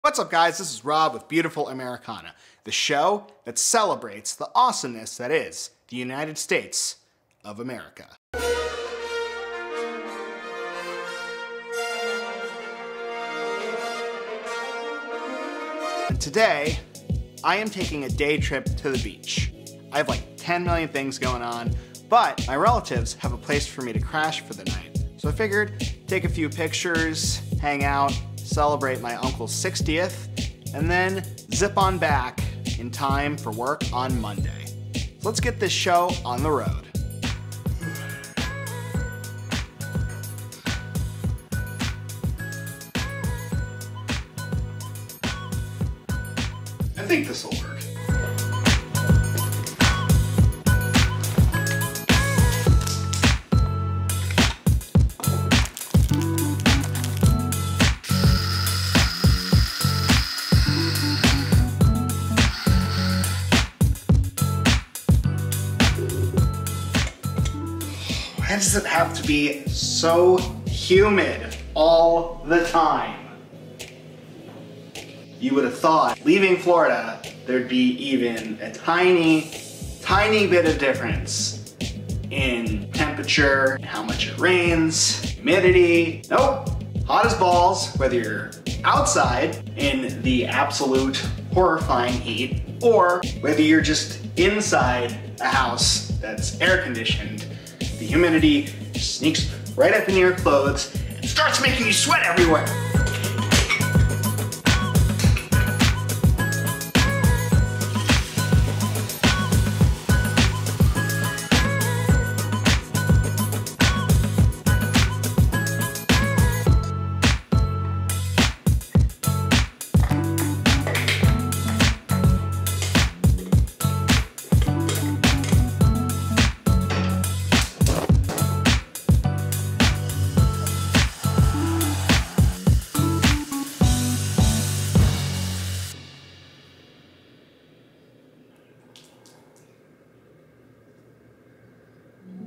What's up, guys? This is Rob with Beautiful Americana, the show that celebrates the awesomeness that is the United States of America. And today, I am taking a day trip to the beach. I have like 10 million things going on, but my relatives have a place for me to crash for the night. So I figured, take a few pictures, hang out, celebrate my uncle's 60th, and then zip on back in time for work on Monday. So let's get this show on the road. I think this will work. Why does it have to be so humid all the time? You would have thought, leaving Florida, there'd be even a tiny bit of difference in temperature, how much it rains, humidity. Nope, hot as balls, whether you're outside in the absolute horrifying heat, or whether you're just inside a house that's air conditioned. The humidity sneaks right up in your clothes and starts making you sweat everywhere.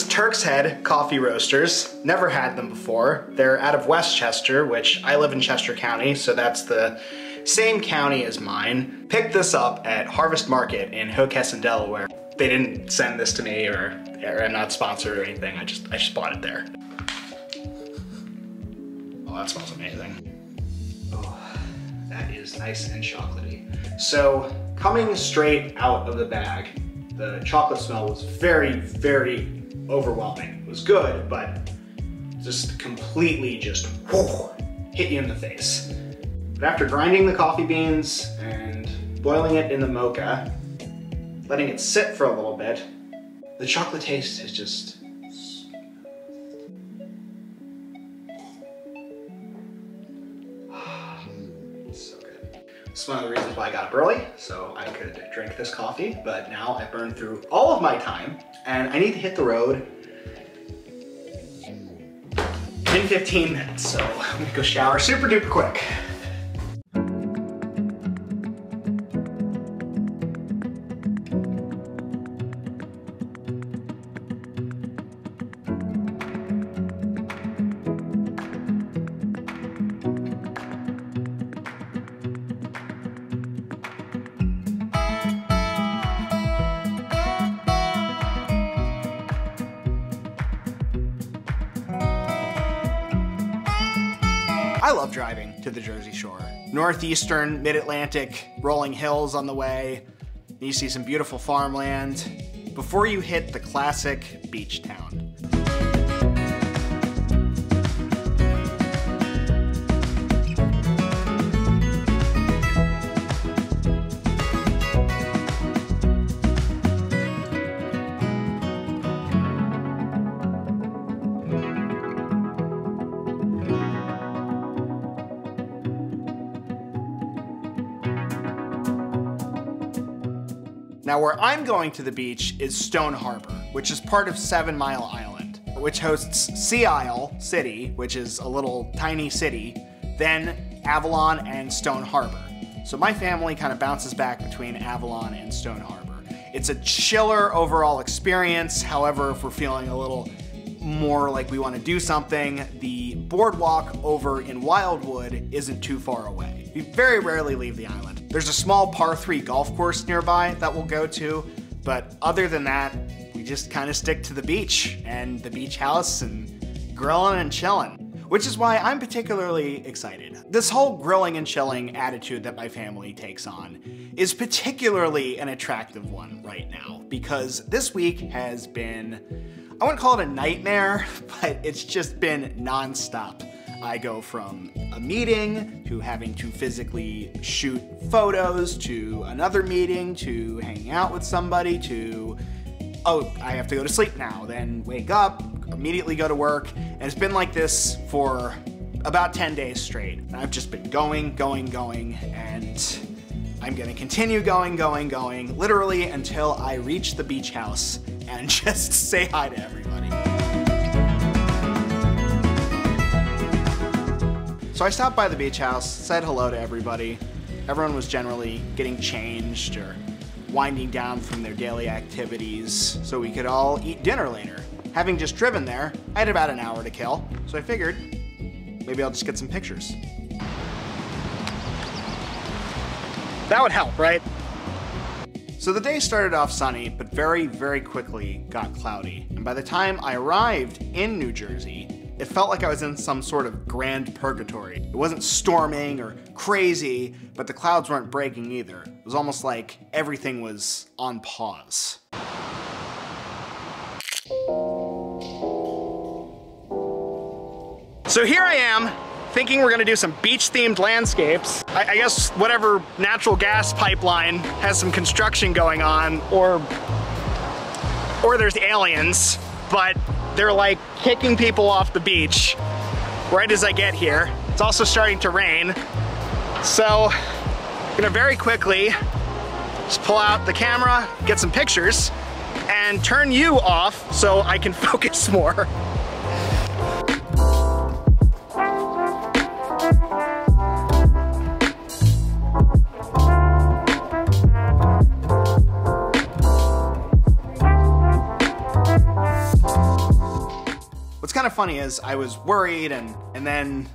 Turk's Head Coffee Roasters. Never had them before. They're out of Westchester, which I live in Chester County, so that's the same county as mine. Picked this up at Harvest Market in Hockessin, Delaware. They didn't send this to me, or I'm not sponsored or anything. I just bought it there. Oh, that smells amazing. Oh, that is nice and chocolatey. So, coming straight out of the bag, the chocolate smell was very overwhelming. It was good, but just completely hit you in the face. But after grinding the coffee beans and boiling it in the mocha, letting it sit for a little bit, the chocolate taste is just so good. This is one of the reasons why I got up early, so I could drink this coffee, but now I burned through all of my time, and I need to hit the road in 15 minutes, so I'm gonna go shower super duper quick. I love driving to the Jersey Shore. Northeastern, mid-Atlantic, rolling hills on the way. You see some beautiful farmland before you hit the classic beach town. Now, where I'm going to the beach is Stone Harbor, which is part of 7 Mile Island, which hosts Sea Isle City, which is a little tiny city, then Avalon and Stone Harbor. So my family kind of bounces back between Avalon and Stone Harbor. It's a chiller overall experience. However, if we're feeling a little more like we want to do something, the boardwalk over in Wildwood isn't too far away. We very rarely leave the island. There's a small par 3 golf course nearby that we'll go to, but other than that, we just kind of stick to the beach and the beach house and grilling and chilling. Which is why I'm particularly excited. This whole grilling and chilling attitude that my family takes on is particularly an attractive one right now, because this week has been, I wouldn't call it a nightmare, but it's just been nonstop. I go from a meeting to having to physically shoot photos to another meeting to hanging out with somebody to, oh, I have to go to sleep now, then wake up, immediately go to work, and it's been like this for about 10 days straight. And I've just been going, and I'm gonna continue going, literally until I reach the beach house and just say hi to everybody. So I stopped by the beach house, said hello to everybody. Everyone was generally getting changed or winding down from their daily activities so we could all eat dinner later. Having just driven there, I had about an hour to kill, so I figured maybe I'll just get some pictures. That would help, right? So the day started off sunny, but very quickly got cloudy. And by the time I arrived in New Jersey, it felt like I was in some sort of grand purgatory. It wasn't storming or crazy, but the clouds weren't breaking either. It was almost like everything was on pause. So here I am, thinking we're gonna do some beach-themed landscapes. I guess whatever natural gas pipeline has some construction going on, or there's aliens, but they're like kicking people off the beach right as I get here. It's also starting to rain. So I'm gonna very quickly just pull out the camera, get some pictures, and turn you off so I can focus more. What's kind of funny is I was worried and then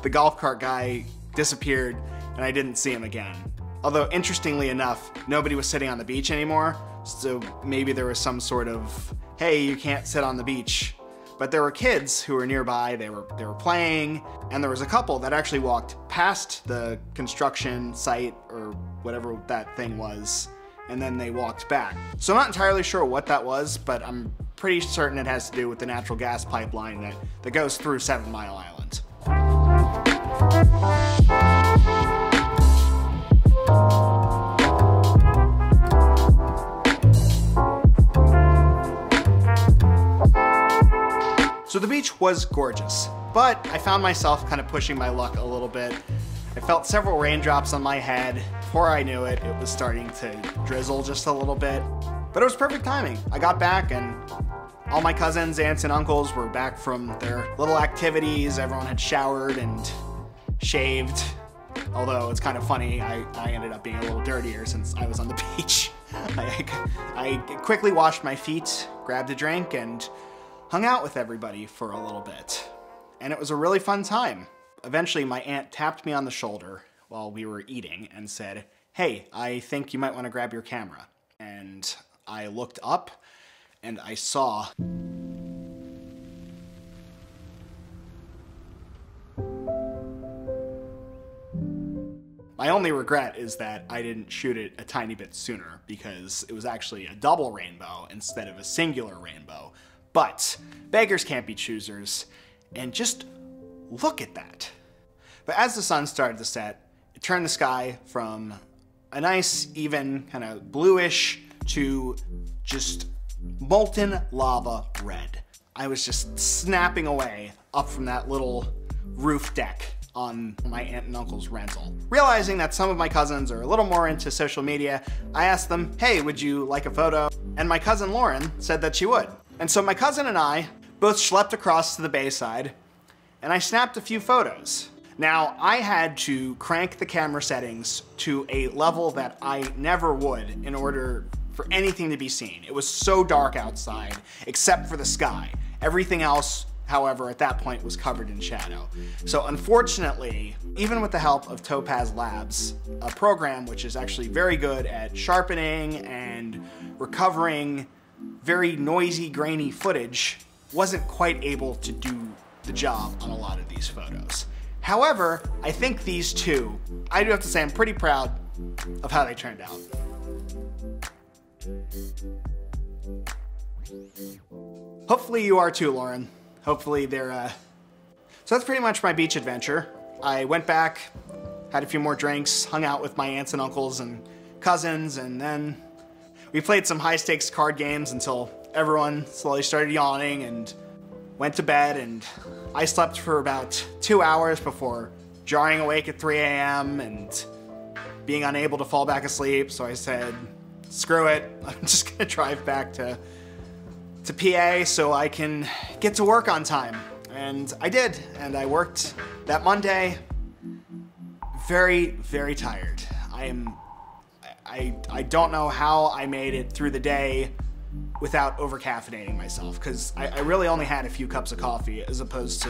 the golf cart guy disappeared and I didn't see him again. Although interestingly enough, nobody was sitting on the beach anymore, so maybe there was some sort of, hey, you can't sit on the beach. But there were kids who were nearby, they were playing, and there was a couple that actually walked past the construction site or whatever that thing was, and then they walked back. So I'm not entirely sure what that was, but I'm pretty certain it has to do with the natural gas pipeline that goes through 7 Mile Island. So the beach was gorgeous, but I found myself kind of pushing my luck a little bit. I felt several raindrops on my head. Before I knew it, it was starting to drizzle just a little bit. But it was perfect timing. I got back and all my cousins, aunts, and uncles were back from their little activities. Everyone had showered and shaved. Although it's kind of funny, I ended up being a little dirtier since I was on the beach. I quickly washed my feet, grabbed a drink, and hung out with everybody for a little bit. And it was a really fun time. Eventually, my aunt tapped me on the shoulder while we were eating and said, hey, I think you might want to grab your camera. And I looked up and I saw my only regret is that I didn't shoot it a tiny bit sooner because it was actually a double rainbow instead of a singular rainbow. But beggars can't be choosers, and just look at that. But as the sun started to set, it turned the sky from a nice, even, kind of bluish to just molten lava red. I was just snapping away up from that little roof deck on my aunt and uncle's rental. Realizing that some of my cousins are a little more into social media, I asked them, hey, would you like a photo? And my cousin Lauren said that she would. And so my cousin and I both schlepped across to the bayside, and I snapped a few photos. Now, I had to crank the camera settings to a level that I never would in order for anything to be seen. It was so dark outside, except for the sky. Everything else however, at that point was covered in shadow. So unfortunately, even with the help of Topaz Labs, a program which is actually very good at sharpening and recovering very noisy, grainy footage, wasn't quite able to do the job on a lot of these photos. However, I think these two, I do have to say I'm pretty proud of how they turned out. Hopefully you are too, Lauren. Hopefully they're, So that's pretty much my beach adventure. I went back, had a few more drinks, hung out with my aunts and uncles and cousins, and then we played some high-stakes card games until everyone slowly started yawning and went to bed, and I slept for about 2 hours before jarring awake at 3 a.m. and being unable to fall back asleep, so I said, screw it, I'm just gonna drive back to PA so I can get to work on time. And I did, and I worked that Monday very, very tired. I don't know how I made it through the day without over-caffeinating myself, because I really only had a few cups of coffee, as opposed to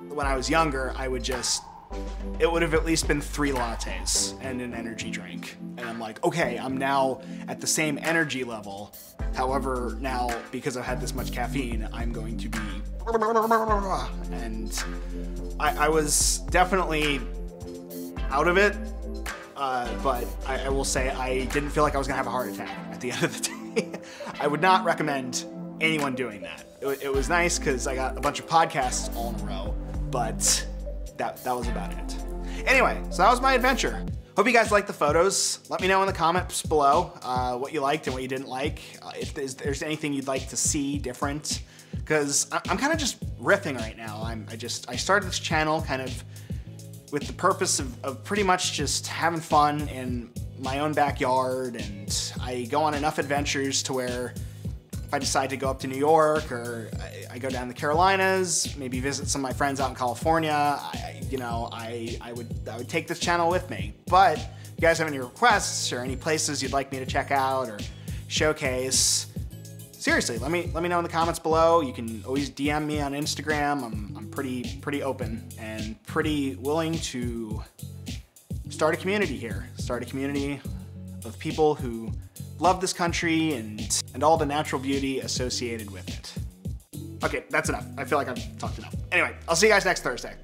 when I was younger, it would have at least been 3 lattes and an energy drink. And I'm like, okay, I'm now at the same energy level. However, now, because I've had this much caffeine, I'm going to be... And I was definitely out of it, but I will say I didn't feel like I was gonna have a heart attack at the end of the day. I would not recommend anyone doing that. It was nice because I got a bunch of podcasts all in a row, but that was about it. Anyway, so that was my adventure. Hope you guys liked the photos. Let me know in the comments below what you liked and what you didn't like. If there's anything you'd like to see different, because I'm kind of just riffing right now. I started this channel kind of with the purpose of pretty much just having fun in my own backyard, and I go on enough adventures to where if I decide to go up to New York, or I go down the Carolinas, maybe visit some of my friends out in California, I would take this channel with me. But if you guys have any requests or any places you'd like me to check out or showcase, seriously, let me know in the comments below. You can always DM me on Instagram. I'm pretty open and pretty willing to start a community here. Start a community of people who love this country and all the natural beauty associated with it. Okay, that's enough. I feel like I've talked enough. Anyway, I'll see you guys next Thursday.